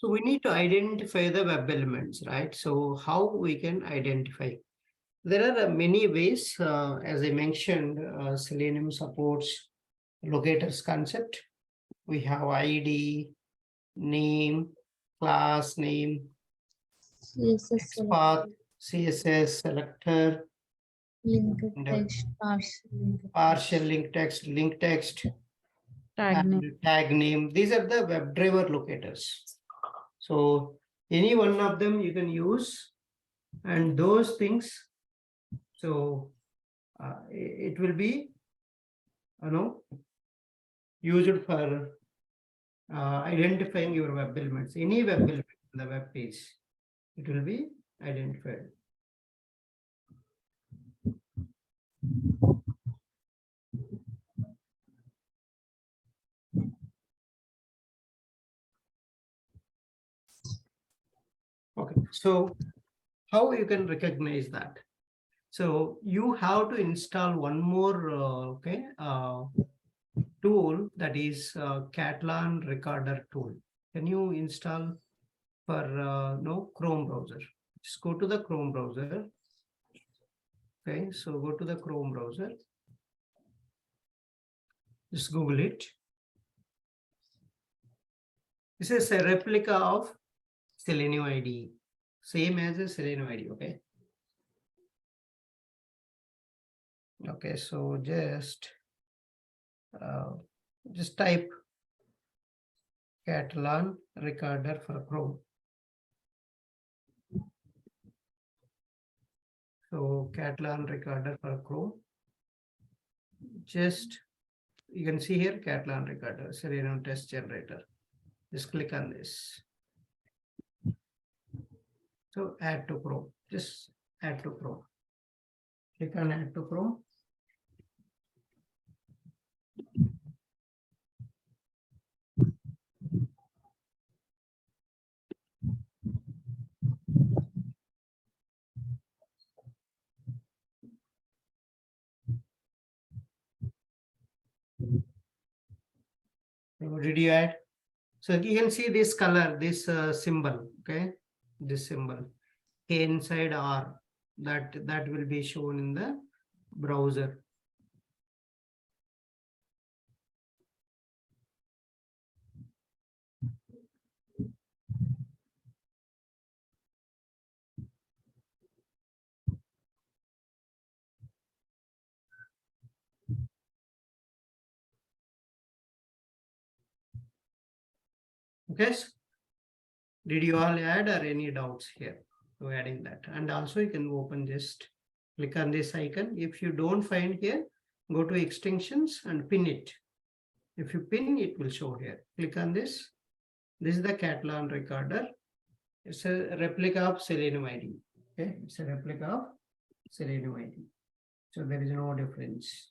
So we need to identify the web elements, right? So how we can identify? There are many ways. As I mentioned, Selenium supports locators concept. We have ID, name, class name, CSS path, CSS selector, LinkText, partial link text, Tag name. and tag name. These are the webdriver locators. So any one of them you can use, and those things. So it will be, used for identifying your web elements. Any web element on the web page, it will be identified. Okay, so how you can recognize that? So you have to install one more tool, that is Katalon recorder tool. Can you install for Chrome browser? Just go to the Chrome browser. Okay, so go to the Chrome browser. Just Google it. This is a replica of Selenium IDE, same as a Selenium IDE. Okay. Okay, so just type Katalon recorder for Chrome. So Katalon recorder for Chrome. Just you can see here Katalon recorder, Selenium test generator. Just click on this. So add to Chrome. Just add to Chrome. Click on add to Chrome. So did you add? So you can see this color, this symbol, okay? This symbol, K inside R, that will be shown in the browser. Okay, so did you all add or any doubts here to adding that? And also you can open, just click on this icon. If you don't find here, go to extensions and pin it. If you pin, it will show here. Click on this. This is the Katalon recorder. It's a replica of Selenium IDE. Okay, it's a replica of Selenium IDE. So there is no difference.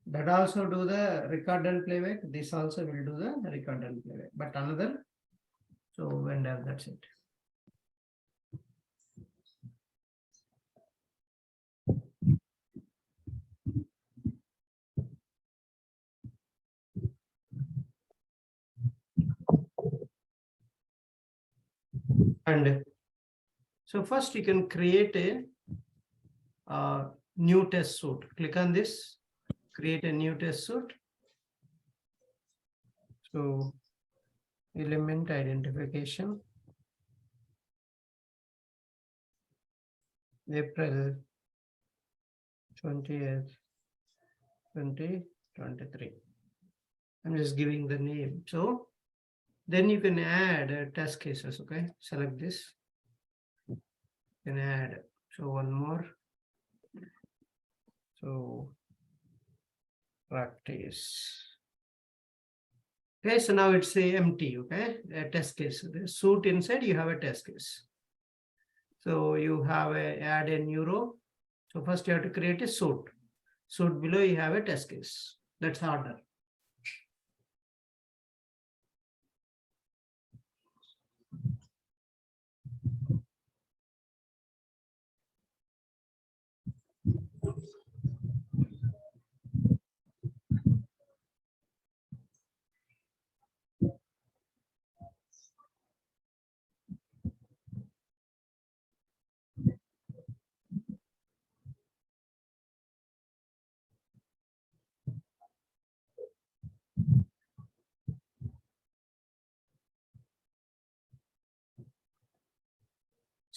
That also do the record and playback. This also will do the record and playback. But another, so vendor, that's it. And so first you can create a new test suite. Click on this, create a new test suite. So element identification, April 20th, 2023. I'm just giving the name. So then you can add test cases. Okay, select this. You can add. So one more. So practice. Okay, so now it's a empty. Okay, a test case. The suite inside you have a test case. So you have add a new row. So first you have to create a suite. Suite below you have a test case. That's order.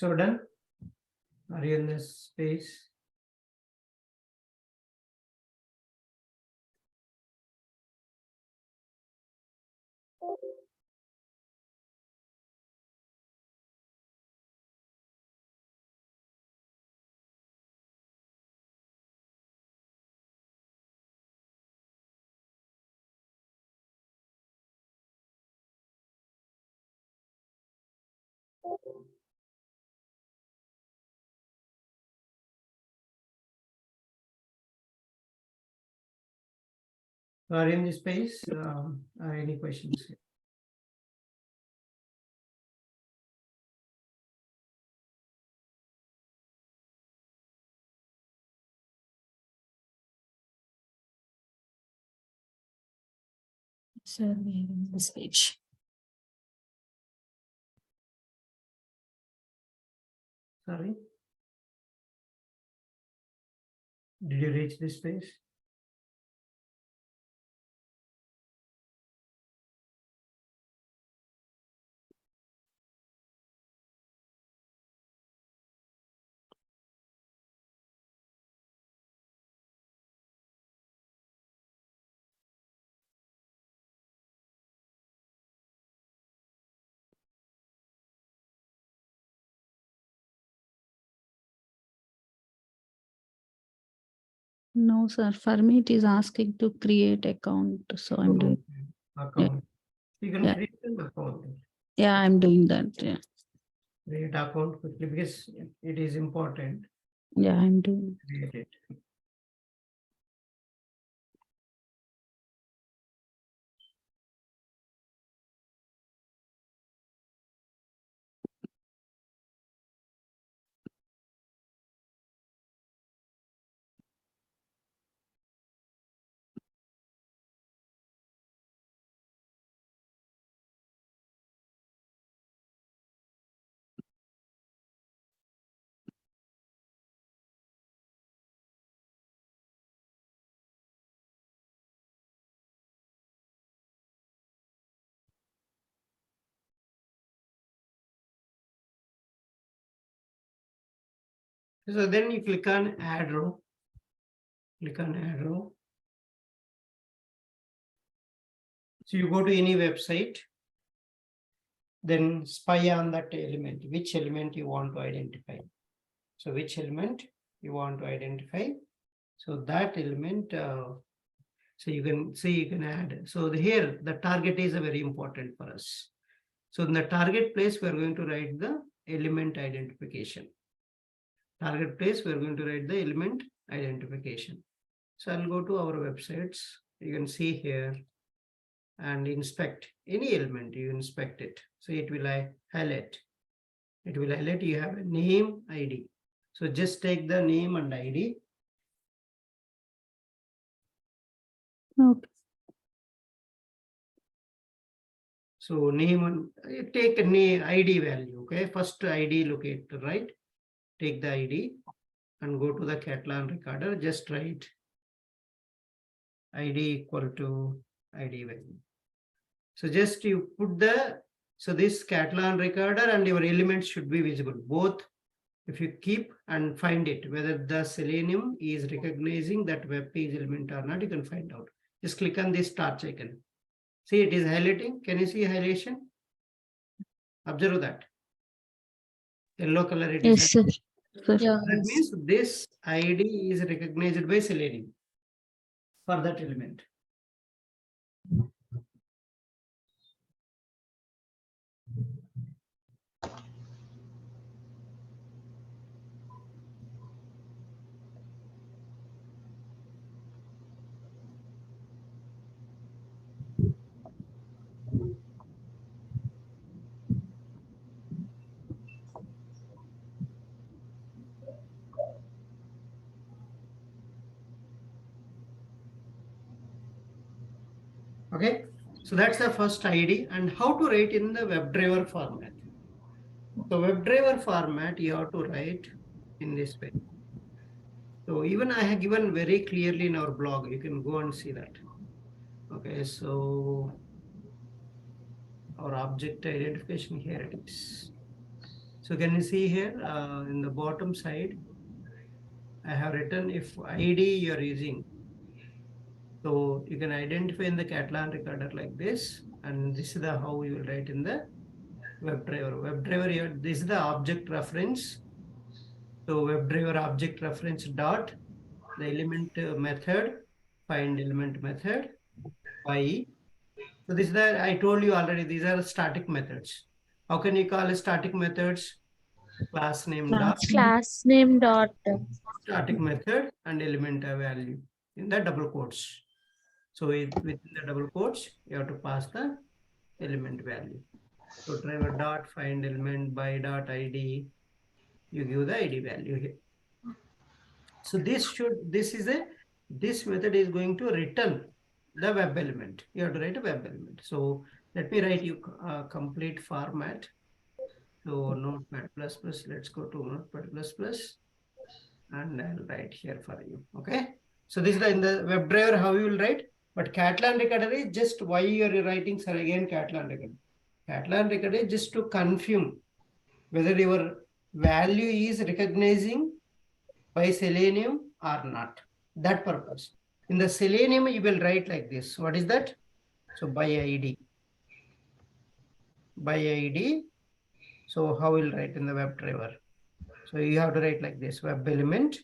So done? Are you in this space? Are you in this space? Are any questions? Sir, we are in this page. Sorry. Did you reach this space? No, sir. For me, it is asking to create account. So I'm doing. Account. You can Yeah. create an account. Yeah, I'm doing that. Yeah. Create account quickly because it is important. Yeah, I'm doing. Create it. So then you click on add row. Click on add row. So you go to any website, then spy on that element, which element you want to identify. So which element you want to identify. So that element, so you can see, you can add. So here, the target is very important for us. So in the target place, we're going to write the element identification. Target place, we're going to write the element identification. So I'll go to our websites. You can see here and inspect any element, you inspect it. So it will highlight. It will highlight you have a name, ID. So just take the name and ID. Okay. So name and take a name ID value. Okay, first ID locator, right? Take the ID and go to the katalon recorder. Just write ID equal to ID value. So just you put the, so this katalon recorder and your elements should be visible. Both, if you keep and find it, whether the Selenium is recognizing that web page element or not, you can find out. Just click on this torch icon. See, it is highlighting. Can you see highlightation? Observe that. Yellow color it is. Yes, sir. Sir. Yeah, That yes. means this ID is recognized by Selenium for that element. Okay, so that's the first ID and how to write in the WebDriver format. So WebDriver format you have to write in this way. So even I have given very clearly in our blog, you can go and see that. Okay, so our object identification here it is. So can you see here in the bottom side, I have written if ID you're using. So you can identify in the Catalan recorder like this, and this is the how you will write in the WebDriver. WebDriver here, this is the object reference. So WebDriver object reference dot the element method, find element method by. So this is the I told you already. These are the static methods. How can you call a static methods? Class name dot Class name dot static method and element value in the double quotes. So within the double quotes, you have to pass the element value. So driver dot find element by dot ID, you give the ID value here. So this method is going to return the web element. You have to write a web element. So let me write you complete format. So Notepad++, let's go to Notepad++, and I'll write here for you. Okay. So this is in the WebDriver how you will write, but Catalan recorder is just why you are writing, sir, again Catalan recorder. Catalan recorder is just to confirm whether your value is recognizing by Selenium or not. That purpose. In the Selenium, you will write like this. What is that? So by ID. By ID. So how will write in the WebDriver? So you have to write like this: web element.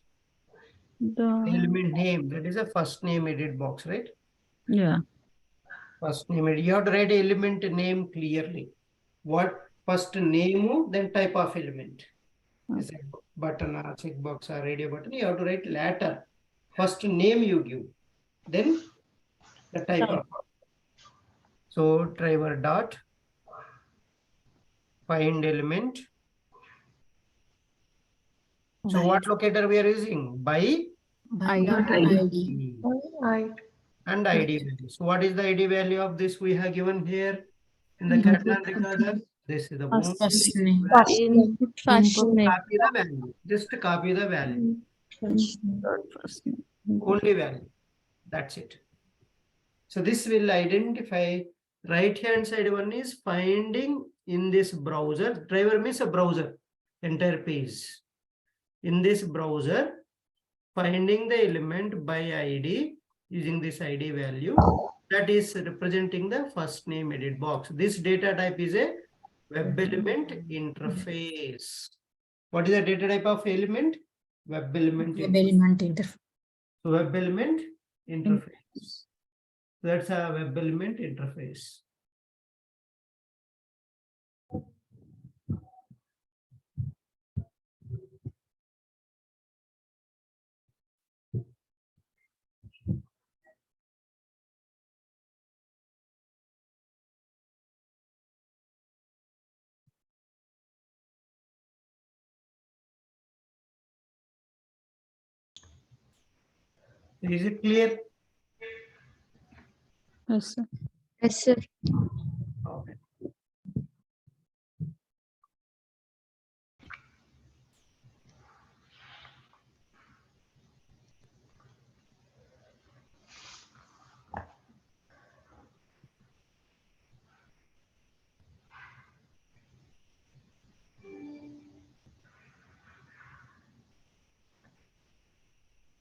The Element name. That is a first name edit box, right? yeah. First name. You have to write element name clearly. What first name, then type of element. Is a button or checkbox or radio button. You have to write later. First name you give, then the type of. So driver dot find element. So what locator we are using? By ID. and ID value. So what is the ID value of this we have given here in the Catalan recorder? This is the only First value. input first name. Copy the value. Just copy the value. First name. Only value. That's it. So this will identify right hand side one is finding in this browser. Driver means a browser, entire page. In this browser, finding the element by ID using this ID value that is representing the first name edit box. This data type is a web element interface. What is the data type of element? Web element interface. So web element interface. That's a web element interface. Is it clear? Yes, sir. Yes, sir. Okay.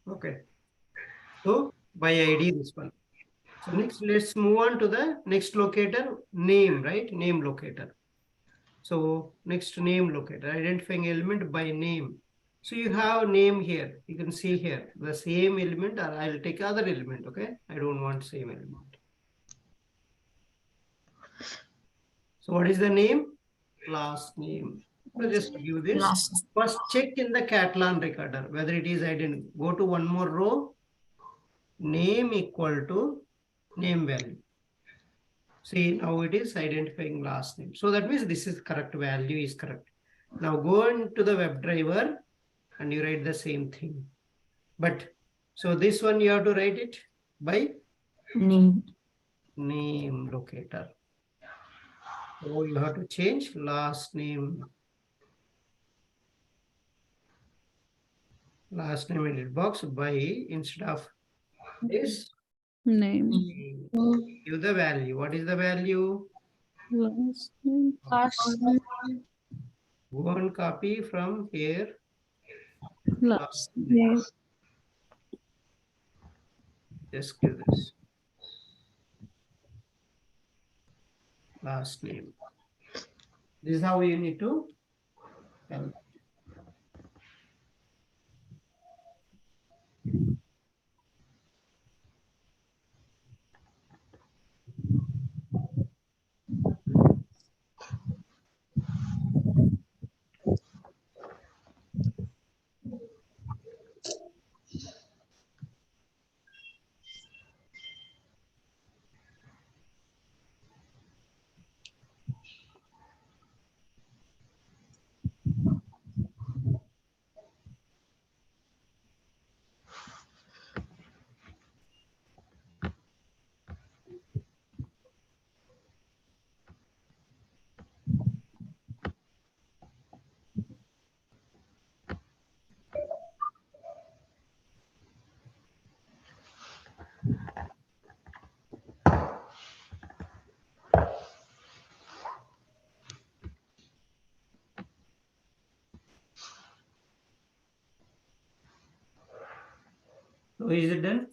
Okay. So by ID this one. So next, let's move on to the next locator, name, right? Name locator. So next name locator, identifying element by name. So you have name here. You can see here the same element, or I'll take other element. Okay, I don't want same element. So what is the name? Last name. So just give this. First check in the Catalan recorder whether it is identical. Go to one more row. Name equal to name value. See, now it is identifying last name. So that means this is correct, value is correct. Now go into the WebDriver and you write the same thing. But so this one you have to write it by name locator. So you have to change last name edit box by instead of this Name. give the value. What is the value? Last name. First name. Go and copy from here. Last name. name. Just give this. Last name. This is how you need to tell. So is it done?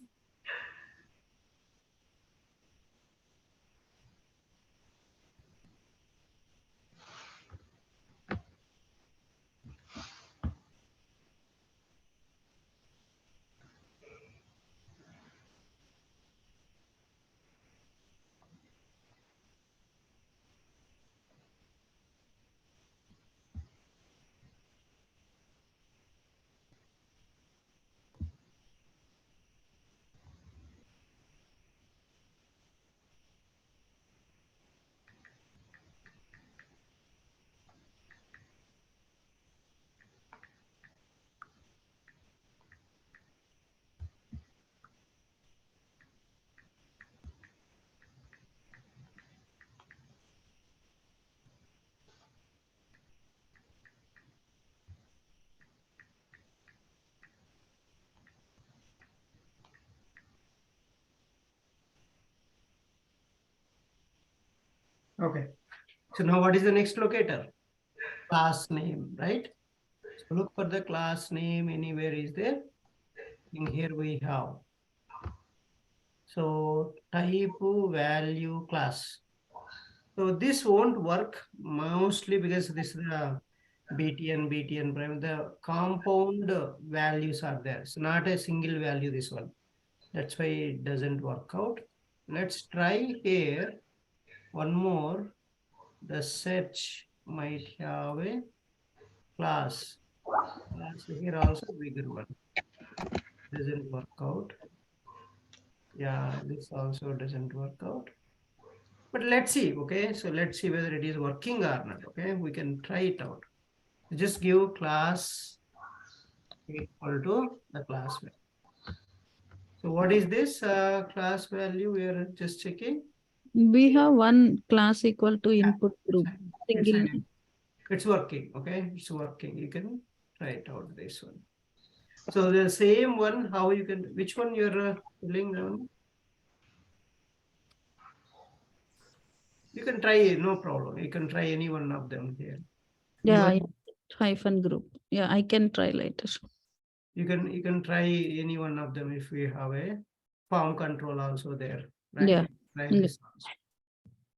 Okay. So now what is the next locator? Class name, right? So look for the class name anywhere is there. In here we have. So type value class. So this won't work mostly because this is the BTN prime. The compound values are there. It's not a single value, this one. That's why it doesn't work out. Let's try here. One more. The search might have a class. Here also bigger one. Doesn't work out. Yeah, this also doesn't work out. But let's see, okay? So let's see whether it is working or not, okay? We can try it out. Just give class equal to the class value. So what is this class value? We are just checking. We have one class equal to input group. It's, Single. it's working, okay? It's working. You can try it out, this one. So the same one, how you can, which one you're filling down? You can try, no problem. You can try any one of them here. Yeah, hyphen group. Yeah, I can try later. You can try any one of them if we have a form control also there, right? Yeah. Try this also.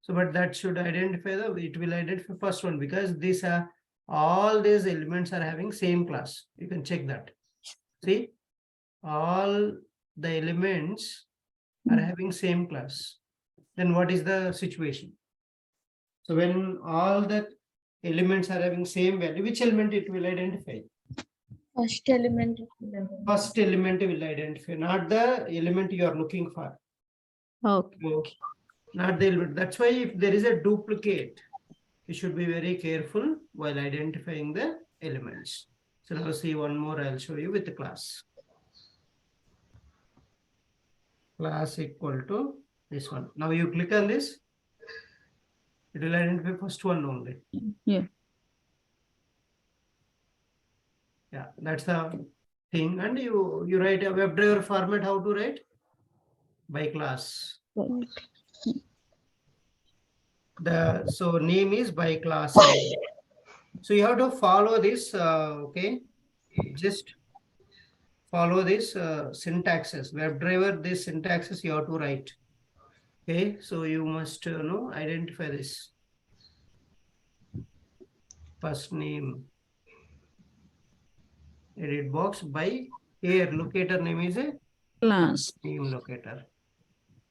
So, but that should identify it will identify first one because these are all these elements are having same class. You can check that. See, all the elements are having same class. Then what is the situation? So when all the elements are having same value, which element it will identify? First element. First element will identify, not the element you are looking for. Okay. So, not the element. That's why if there is a duplicate, you should be very careful while identifying the elements. So now see one more, I'll show you with the class. Class equal to this one. Now you click on this, it will identify first one only. Yeah. Yeah, that's the thing. And you write a WebDriver format, how to write? By class. Right. So name is by class name. So you have to follow this, okay? Just follow this syntaxes. WebDriver, this syntaxes you have to write. Okay, so you must know, identify this. First name, edit box by here, locator name is a Class. name locator.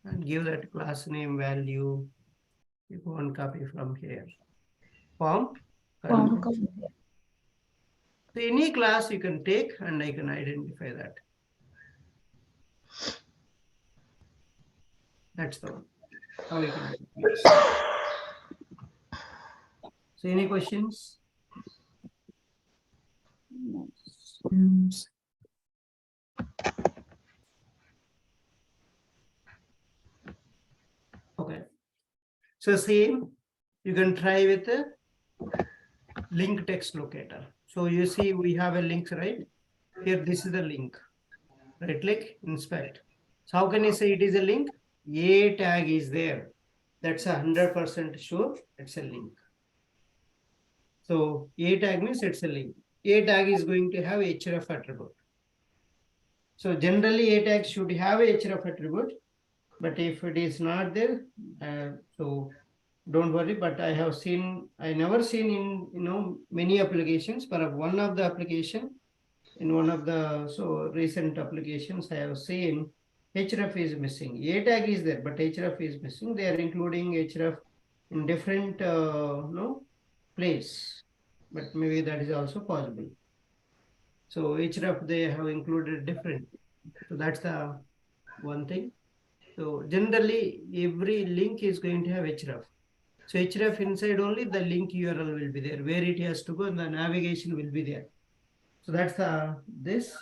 And give that class name value. You go and copy from here. Form. Form. So any class you can take and I can identify that. That's the one. How we can identify. So any questions? Okay. So same, you can try with the linkText locator. So you see we have a link, right? Here, this is the link. Right click, inspect. So how can you say it is a link? A tag is there. That's 100% sure it's a link. So A tag means it's a link. A tag is going to have href attribute. So generally A tag should have a href attribute, but if it is not there, so don't worry. But I have seen, I never seen in many applications, but one of the application, in one of the recent applications I have seen href is missing. A tag is there, but href is missing. They are including href in different place, but maybe that is also possible. So href they have included different. So that's the one thing. So generally every link is going to have href. So href inside only the link URL will be there, where it has to go, and the navigation will be there. So that's this.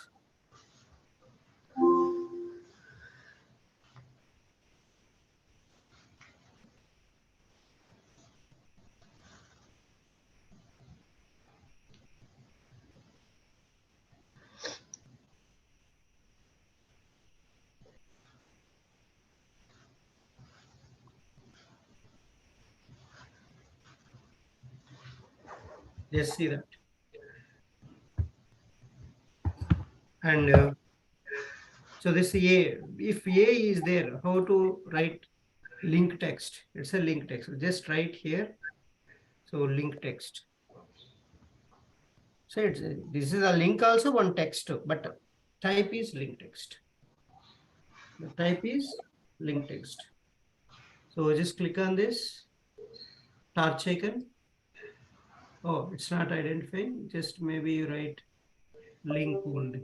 Just see that. And so this A, if A is there, how to write linkText? It's a linkText. Just write here. So linkText. So this is a link also, one text, but type is linkText. The type is linkText. So just click on this torch icon. Oh, it's not identifying. Just maybe you write link only.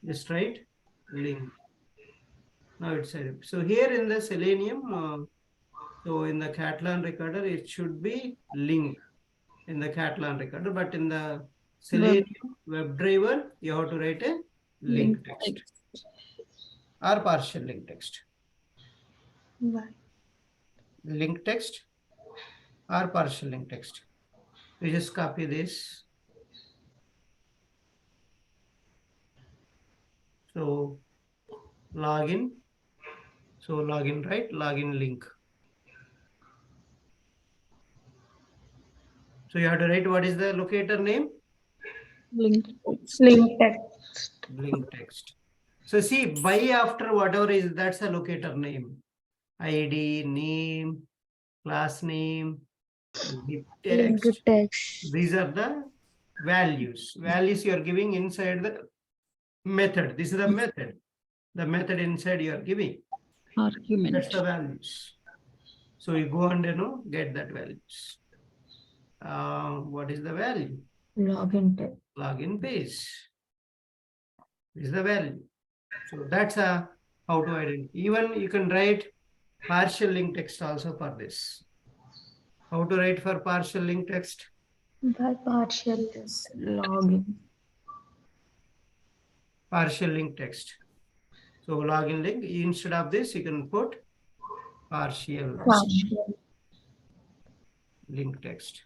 Just write link. Now it's set. So here in the Selenium, so in the Catalan recorder, it should be link in the Catalan recorder, but in the Selenium WebDriver, you have to write a linkText or partial linkText. Why? linkText or partial linkText. You just copy this. So login. So login, right? Login link. So you have to write what is the locator name? LinkText. linkText. So see, by after whatever is, that's a locator name. ID, name, class name, text. LinkText. These are the values. Values you are giving inside the method. This is the method. The method inside you are giving. Argument. That's the values. So you go and get that values. What is the value? Login text. Login page. This is the value. So that's how to identify. Even you can write partial link text also for this. How to write for partial link text? By partial is login. Partial link text. So login link, instead of this, you can put partial link text.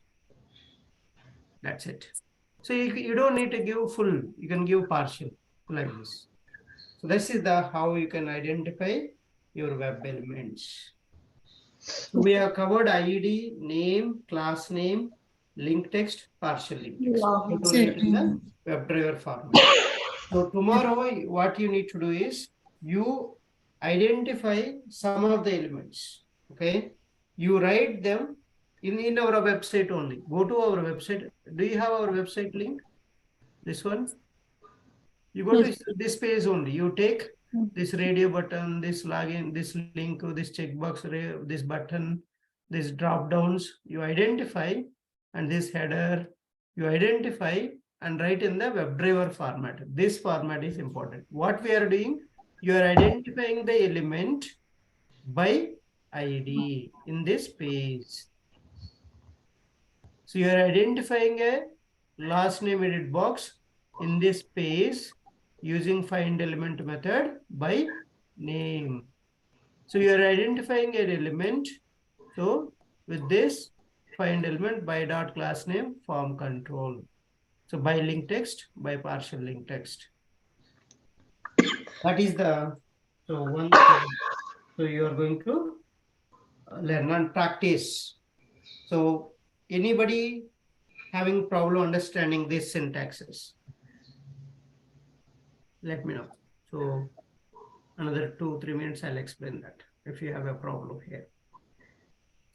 That's it. So you don't need to give full, you can give partial like this. So this is how you can identify your web elements. So we have covered IED, name, class name, link text, partial link text. How to Login. write in the WebDriver format. So tomorrow, what you need to do is you identify some of the elements. Okay, you write them in our website only. Go to our website. Do you have our website link? This one. You go Yes. to this page only. You take this radio button, this login, this link, this checkbox, this button, this drop downs. You identify, and this header you identify and write in the WebDriver format. This format is important. What we are doing, you are identifying the element by ID in this page. So you are identifying a last name edit box in this page using find element method by name. So you are identifying an element. So with this find element by dot class name form control. So by link text, by partial link text. That is the so one. So you are going to learn and practice. So anybody having problem understanding these syntaxes, let me know. So another 2-3 minutes, I'll explain that if you have a problem here.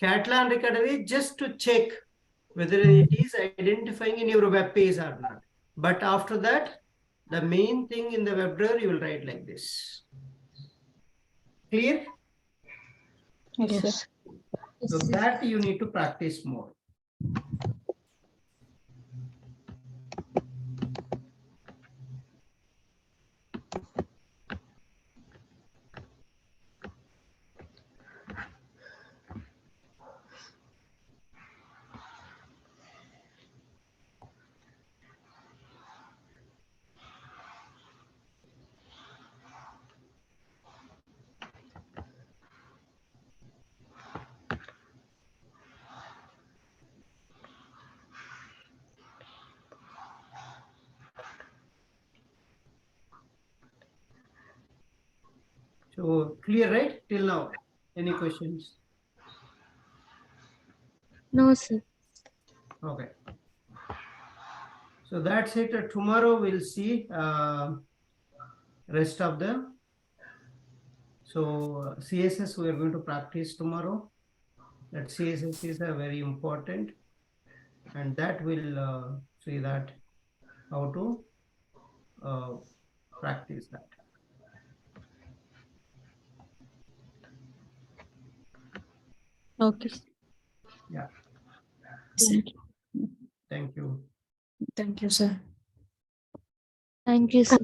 Catalan recovery just to check whether it is identifying in your web page or not. But after that, the main thing in the WebDriver, you will write like this. Clear? Yes, sir. Yes. So that you need to practice more. So clear, right? Till now. Any questions? No, sir. Okay. So that's it. Tomorrow we'll see rest of them. So CSS we are going to practice tomorrow. That CSS is a very important, and that will see that how to practice that. Okay. Yeah. Thank you. Thank you. Thank you, sir. Thank you, sir.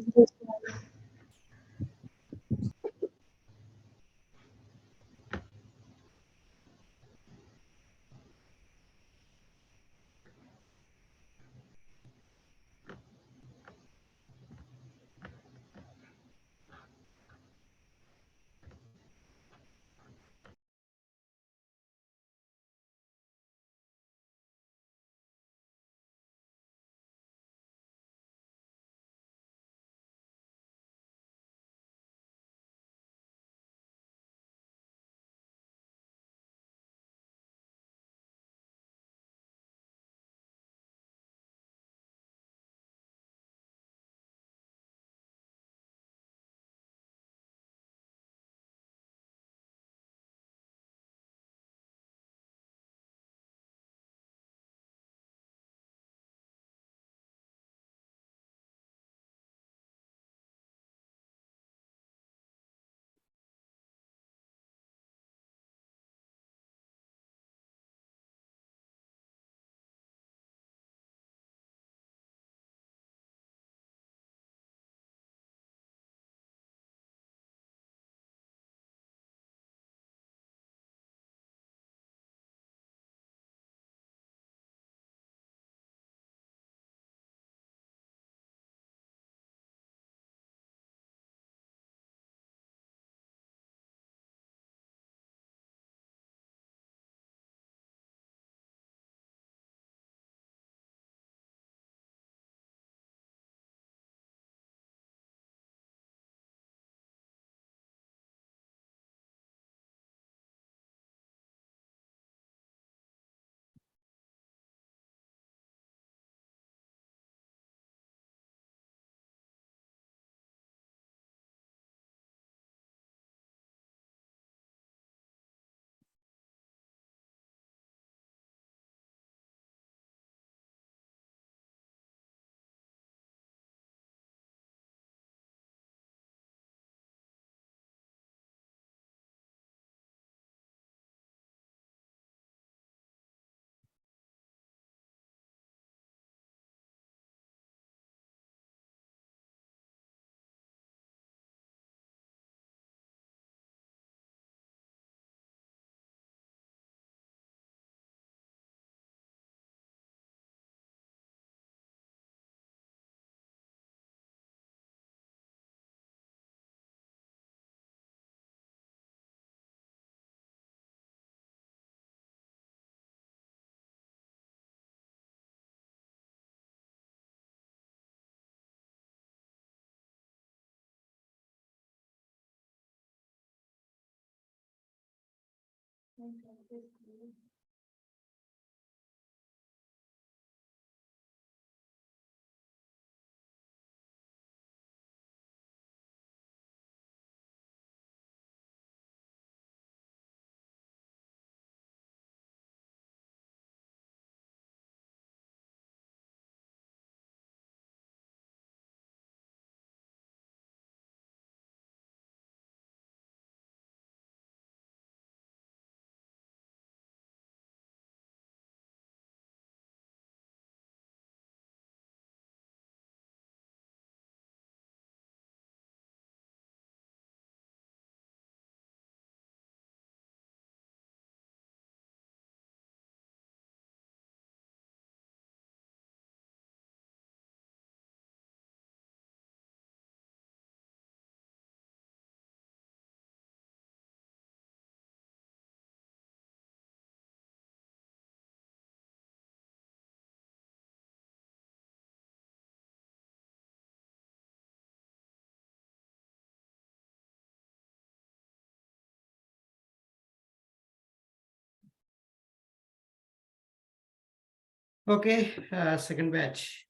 Okay, second batch.